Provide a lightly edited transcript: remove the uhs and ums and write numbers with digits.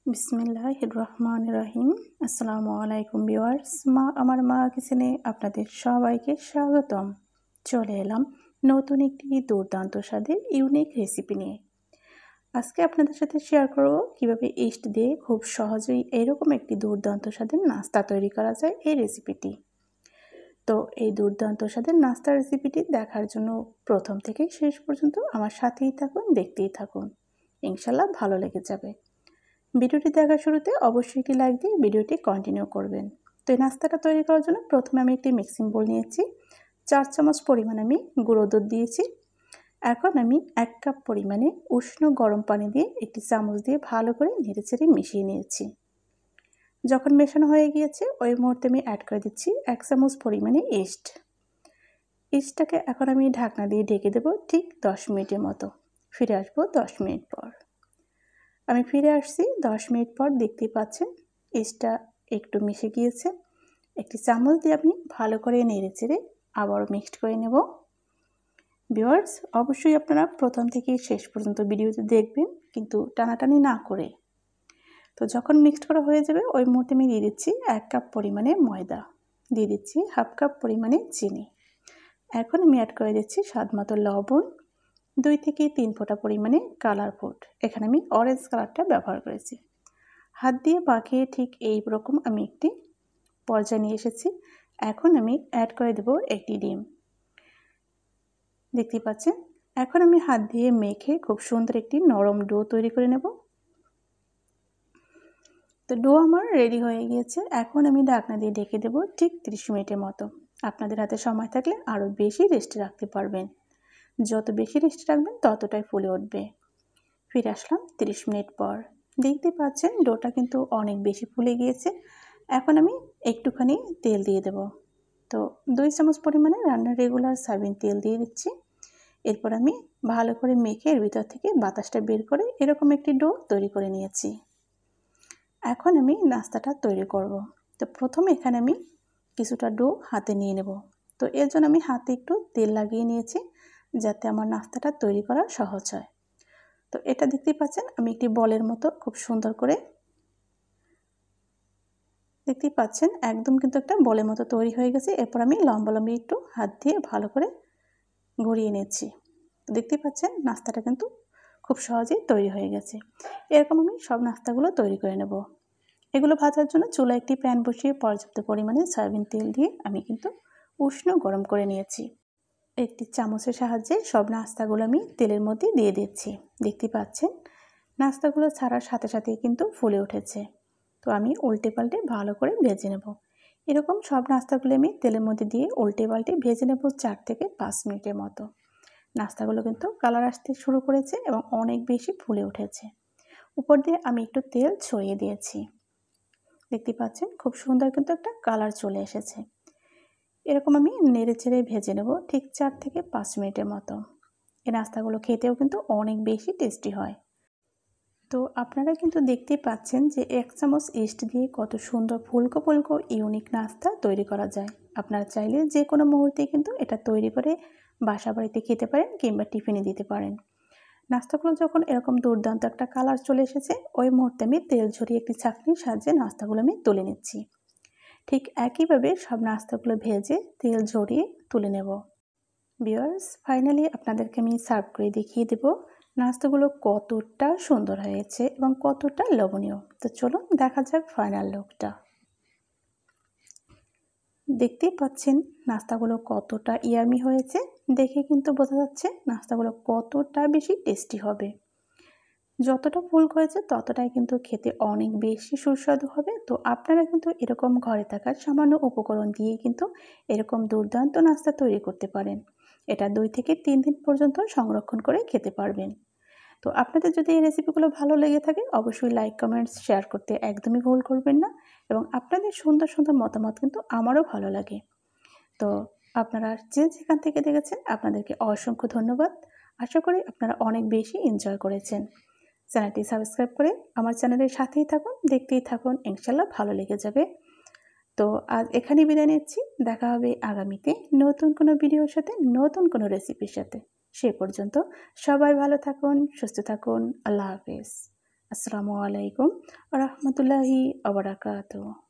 বিসমিল্লাহির রহমানির রহিম। আসসালামু আলাইকুম ভিউয়ার্স। আমার মা কিচেনে আপনাদের সবাইকে স্বাগতম। চলে এলাম নতুন একটি দুর্দান্ত স্বাদের ইউনিক রেসিপি নিয়ে। আজকে আপনাদের সাথে শেয়ার করব কিভাবে ইস্ট দিয়ে খুব সহজেই এরকম একটি দুর্দান্ত স্বাদের নাস্তা তৈরি করা যায় এই রেসিপিটি। তো এই দুর্দান্ত স্বাদের নাস্তা রেসিপিটি দেখার জন্য প্রথম থেকে শেষ পর্যন্ত আমার সাথেই থাকুন, দেখতেই থাকুন। ইনশাল্লাহ ভালো লেগে যাবে। ভিডিওটি দেখার শুরুতে অবশ্যই একটি লাইক দিয়ে ভিডিওটি কন্টিনিউ করবেন। তো এই নাস্তাটা তৈরি করার জন্য প্রথমে আমি একটি মিক্সিং বোল নিয়েছি। 4 চামচ পরিমাণ আমি গুঁড়ো দুধ দিয়েছি। এখন আমি 1 কাপ পরিমাণে উষ্ণ গরম পানি দিয়ে একটি চামচ দিয়ে ভালো করে নেড়েচেড়ে মিশিয়ে নিয়েছি। যখন মেশানো হয়ে গিয়েছে ওই মুহূর্তে আমি অ্যাড করে দিচ্ছি 1 চামচ পরিমাণে ইস্ট। ইস্টটাকে এখন আমি ঢাকনা দিয়ে ঢেকে দেবো ঠিক 10 মিনিটের মতো। ফিরে আসবো 10 মিনিট পর। আমি ফিরে আসছি 10 মিনিট পর। দেখতেই পাচ্ছেন ইস্টটা একটু মিশে গিয়েছে। একটি চামচ দিয়ে আমি ভালো করে নেড়েচেড়ে আবারও মিক্সড করে নেব। ভিউয়ার্স, অবশ্যই আপনারা প্রথম থেকে শেষ পর্যন্ত ভিডিওটি দেখবেন, কিন্তু টানাটানি না করে। তো যখন মিক্সড করা হয়ে যাবে ওই মুহূর্তে আমি দিয়ে দিচ্ছি 1 কাপ পরিমাণে ময়দা, দিয়ে দিচ্ছি হাফ কাপ পরিমাণে চিনি। এখন আমি অ্যাড করে দিচ্ছি স্বাদ মতো লবণ, 2 থেকে 3 ফোঁটা পরিমাণে কালার ফুড। এখানে আমি অরেঞ্জ কালারটা ব্যবহার করেছি। হাত দিয়ে মাখিয়ে ঠিক এই রকম আমি একটি পর্যায়ে নিয়ে এসেছি। এখন আমি অ্যাড করে দেব একটি ডিম। দেখতে পাচ্ছেন এখন আমি হাত দিয়ে মেখে খুব সুন্দর একটি নরম ডো তৈরি করে নেব। তো ডো আমার রেডি হয়ে গিয়েছে। এখন আমি ঢাকনা দিয়ে ঢেকে দেব ঠিক 30 মিনিটের মতো। আপনাদের হাতে সময় থাকলে আরও বেশি রেস্টে রাখতে পারবেন। যত বেশি রেস্টে রাখবেন ততটাই ফুলে উঠবে। ফিরে আসলাম 30 মিনিট পর। দেখতে পাচ্ছেন ডোটা কিন্তু অনেক বেশি ফুলে গিয়েছে। এখন আমি একটুখানি তেল দিয়ে দেব। তো 2 চামচ পরিমাণে রান্নার রেগুলার সয়াবিন তেল দিয়ে দিচ্ছি। এরপর আমি ভালো করে মেখে এর ভিতর থেকে বাতাসটা বের করে এরকম একটি ডো তৈরি করে নিয়েছি। এখন আমি নাস্তাটা তৈরি করব। তো প্রথমে এখানে আমি কিছুটা ডো হাতে নিয়ে নেব। তো এর জন্য আমি হাতে একটু তেল লাগিয়ে নিয়েছি যাতে আমার নাস্তাটা তৈরি করা সহজ হয়। তো এটা দেখতেই পাচ্ছেন আমি একটি বলের মতো খুব সুন্দর করে, দেখতেই পাচ্ছেন একদম কিন্তু একটা বলের মতো তৈরি হয়ে গেছে। এরপর আমি লম্বালম্বি একটু হাত দিয়ে ভালো করে ঘুরিয়ে নিচ্ছি। দেখতেই পাচ্ছেন নাস্তাটা কিন্তু খুব সহজেই তৈরি হয়ে গেছে। এরকম আমি সব নাস্তাগুলো তৈরি করে নেব। এগুলো ভাজার জন্য চুলায় একটি প্যান বসিয়ে পর্যাপ্ত পরিমাণে সয়াবিন তেল দিয়ে আমি কিন্তু উষ্ণ গরম করে নিয়েছি। একটি চামচের সাহায্যে সব নাস্তাগুলো আমি তেলের মধ্যে দিয়ে দিচ্ছি। দেখতে পাচ্ছেন নাস্তাগুলো ছাড়ার সাথে সাথেই কিন্তু ফুলে উঠেছে। তো আমি উল্টে পাল্টে ভালো করে ভেজে নেব। এরকম সব নাস্তাগুলো আমি তেলের মধ্যে দিয়ে উল্টে পাল্টে ভেজে নেব 4 থেকে 5 মিনিটের মতো। নাস্তাগুলো কিন্তু কালার আসতে শুরু করেছে এবং অনেক বেশি ফুলে উঠেছে। উপর দিয়ে আমি একটু তেল ছড়িয়ে দিয়েছি। দেখতে পাচ্ছেন খুব সুন্দর কিন্তু একটা কালার চলে এসেছে। এরকম আমি নেড়ে চেড়ে ভেজে নেব ঠিক 4 থেকে 5 মিনিটের মতো। এই নাস্তাগুলো খেতেও কিন্তু অনেক বেশি টেস্টি হয়। তো আপনারা কিন্তু দেখতেই পাচ্ছেন যে 1 চামচ ইস্ট দিয়ে কত সুন্দর ফুলকো ফুলকো ইউনিক নাস্তা তৈরি করা যায়। আপনারা চাইলে যে কোনো মুহূর্তেই কিন্তু এটা তৈরি করে বাসা বাড়িতে খেতে পারেন কিংবা টিফিনে দিতে পারেন। নাস্তাগুলো যখন এরকম দুর্দান্ত একটা কালার চলে এসেছে ওই মুহূর্তে আমি তেল ঝরিয়ে একটি ছাঁকনির সাহায্যে নাস্তাগুলো আমি তুলে নিচ্ছি। ঠিক একইভাবে সব নাস্তাগুলো ভেজে তেল ঝরিয়ে তুলে নেব। ভিউয়ার্স, ফাইনালি আপনাদেরকে আমি সার্ভ করে দেখিয়ে দেব নাস্তাগুলো কতটা সুন্দর হয়েছে এবং কতটা লোভনীয়। তো চলুন দেখা যাক ফাইনাল লুকটা। দেখতেই পাচ্ছেন নাস্তাগুলো কতটা ইয়ামি হয়েছে। দেখে কিন্তু বোঝা যাচ্ছে নাস্তাগুলো কতটা বেশি টেস্টি হবে। যতটা ফুলকো হয়েছে ততটাই কিন্তু খেতে অনেক বেশি সুস্বাদু হবে। তো আপনারা কিন্তু এরকম ঘরে থাকা সামান্য উপকরণ দিয়ে কিন্তু এরকম দুর্দান্ত নাস্তা তৈরি করতে পারেন। এটা 2 থেকে 3 দিন পর্যন্ত সংরক্ষণ করে খেতে পারবেন। তো আপনাদের যদি এই রেসিপিগুলো ভালো লেগে থাকে অবশ্যই লাইক, কমেন্টস, শেয়ার করতে একদমই ভুল করবেন না। এবং আপনাদের সুন্দর সুন্দর মতামত কিন্তু আমারও ভালো লাগে। তো আপনারা যে যেখান থেকে দেখেছেন আপনাদেরকে অসংখ্য ধন্যবাদ। আশা করি আপনারা অনেক বেশি এনজয় করেছেন। চ্যানেলটি সাবস্ক্রাইব করে আমার চ্যানেলের সাথেই থাকুন, দেখতেই থাকুন, ইনশাল্লাহ ভালো লেগে যাবে। তো আজ এখানেই বিদায় নিচ্ছি। দেখা হবে আগামীতে নতুন কোনো ভিডিওর সাথে, নতুন কোনো রেসিপির সাথে। সে পর্যন্ত সবাই ভালো থাকুন, সুস্থ থাকুন। আল্লাহ হাফেজ। আসসালামু আলাইকুম রহমতুল্লাহি আবরাকাতুহু।